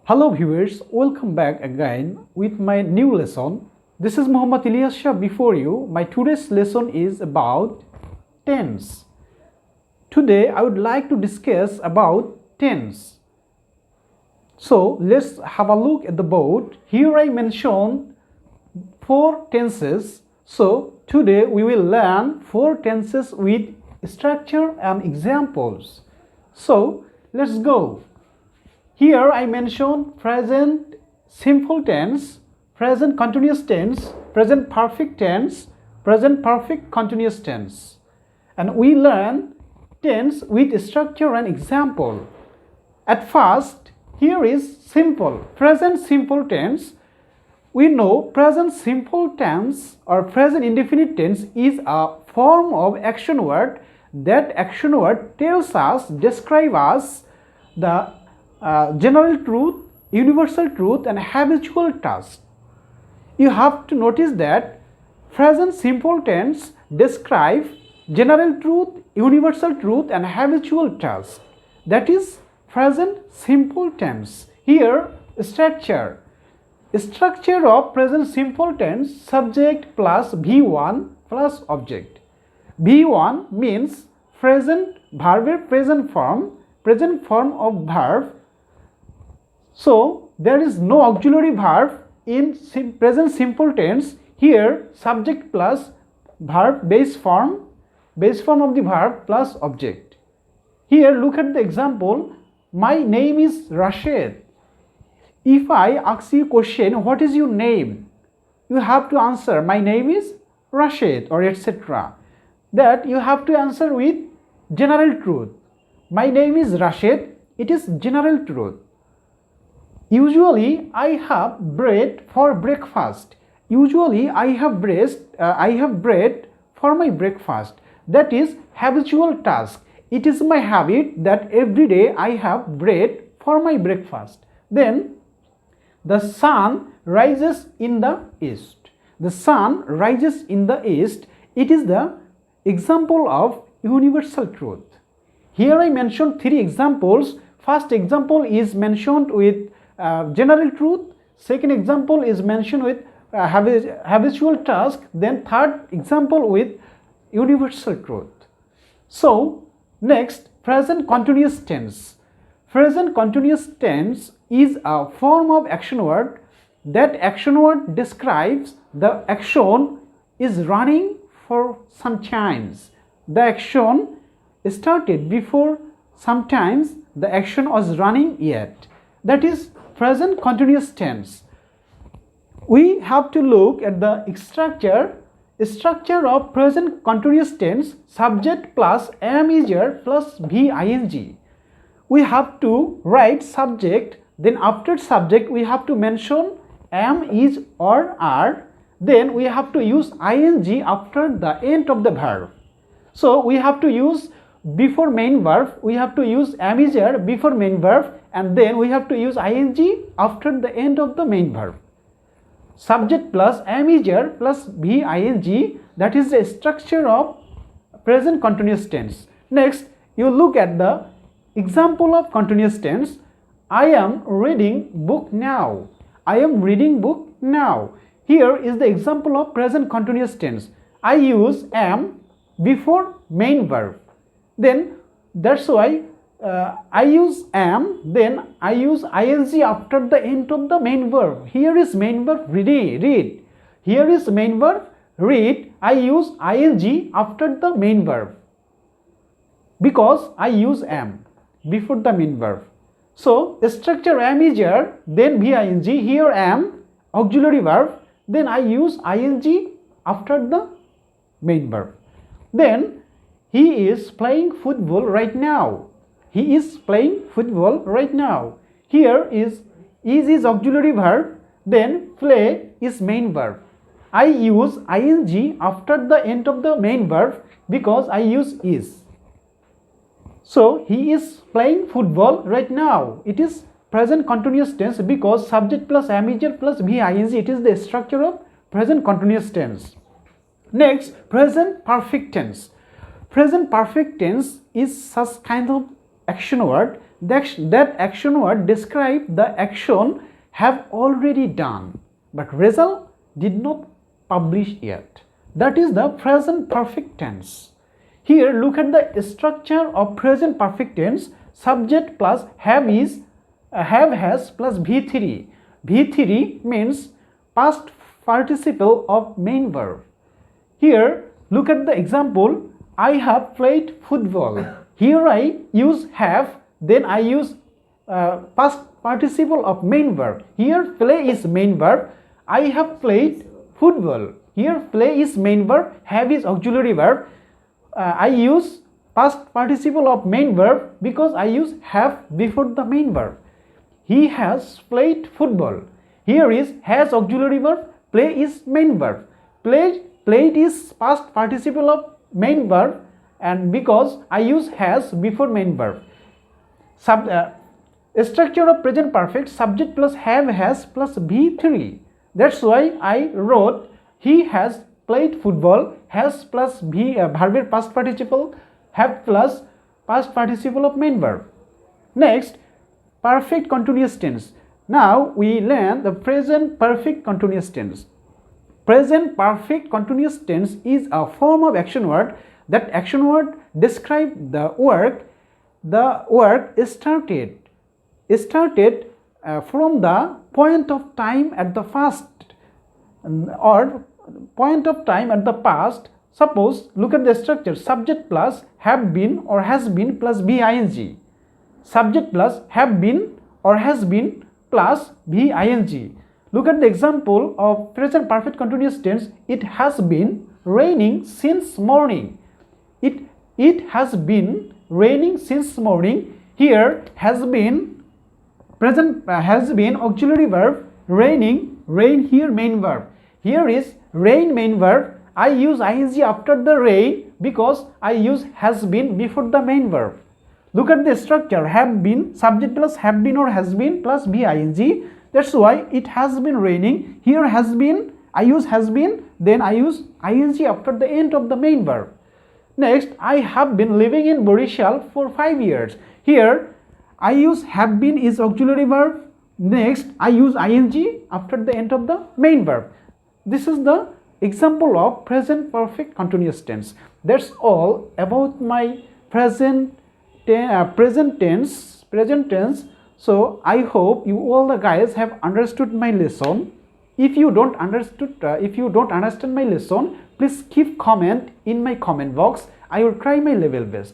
Hello viewers, welcome back again with my new lesson. This is Muhammad Ilyas Shah before you. My today's lesson is about tense. Today I would like to discuss about tense. So let's have a look at the board. Here I mentioned 4 tenses. So today we will learn 4 tenses with structure and examples. So let's go. Here I mentioned present simple tense, present continuous tense, present perfect tense, present perfect continuous tense. And we learn tense with structure and example. At first, here is simple, present simple tense. We know present simple tense or present indefinite tense is a form of action word. That action word tells us, describes us the general truth, universal truth and habitual task. You have to notice that present simple tense describe general truth, universal truth and habitual task. That is present simple tense. Here structure. Structure of present simple tense, subject plus V1 plus object. V1 means present verb, present form of verb. So there is no auxiliary verb in present simple tense. Here subject plus verb, base form of the verb plus object. Here look at the example. My name is Rashid. If I ask you question, what is your name? You have to answer, my name is Rashid or etc. That you have to answer with general truth. My name is Rashid. It is general truth. Usually I have bread for breakfast. Usually I have bread for my breakfast. That is habitual task. It is my habit that every day I have bread for my breakfast. Then the sun rises in the east. The sun rises in the east. It is the example of universal truth. Here I mentioned 3 examples. First example is mentioned with general truth. Second example is mentioned with habitual task. Then third example with universal truth. So next, present continuous tense. Present continuous tense is a form of action word. That action word describes the action is running for some times. The action started before sometimes the action was running yet. That is present continuous tense. We have to look at the structure of present continuous tense, subject plus am is here plus VING. We have to write subject, then after subject we have to mention am, is or are, then we have to use ing after the end of the verb. So we have to use before main verb, we have to use am is here before main verb and then we have to use ing after the end of the main verb. Subject plus am is here plus VING, that is the structure of present continuous tense. Next, you look at the example of continuous tense. I am reading book now. I am reading book now. Here is the example of present continuous tense. I use am before main verb. Then that's why I use am, then I use ing after the end of the main verb. Here is main verb read. Here is main verb read. I use ing after the main verb because I use am before the main verb. So structure am is here, then VING, here am auxiliary verb, then I use ing after the main verb. Then he is playing football right now. He is playing football right now. Here is auxiliary verb, then play is main verb. I use ing after the end of the main verb because I use is. So he is playing football right now. It is present continuous tense because subject plus am is here plus VING. It is the structure of present continuous tense. Next, present perfect tense. Present perfect tense is such kind of action word that action word describe the action have already done, but result did not publish yet. That is the present perfect tense. Here look at the structure of present perfect tense. Subject plus have is have has plus V3. V3 means past participle of main verb. Here look at the example. I have played football. Here I use have, then I use past participle of main verb. Here play is main verb. I have played football. Here play is main verb, have is auxiliary verb. I use past participle of main verb because I use have before the main verb. He has played football. Here is has auxiliary verb, play is main verb. Played is past participle of main verb, and because I use has before main verb. Structure of present perfect, subject plus have has plus V3. That's why I wrote he has played football, has plus verb past participle, have plus past participle of main verb. Next, perfect continuous tense. Now we learn the present perfect continuous tense. Present perfect continuous tense is a form of action word. That action word describe the work started from the point of time at the past or point of time at the past. Suppose look at the structure, subject plus have been or has been plus ing. Subject plus have been or has been plus ing. Look at the example of present perfect continuous tense. It has been raining since morning. It has been raining since morning. Here has been present has been auxiliary verb, raining, rain here main verb. Here is rain main verb. I use ing after the rain because I use has been before the main verb. Look at the structure, have been, subject plus have been or has been plus ing. That's why it has been raining. Here has been, I use has been, then I use ing after the end of the main verb. Next, I have been living in Borishal for 5 years. Here, I use have been is auxiliary verb. Next, I use ing after the end of the main verb. This is the example of present perfect continuous tense. That's all about my present tense. So I hope you all the guys have understood my lesson. If you don't understand my lesson, please keep comment in my comment box. I will try my level best.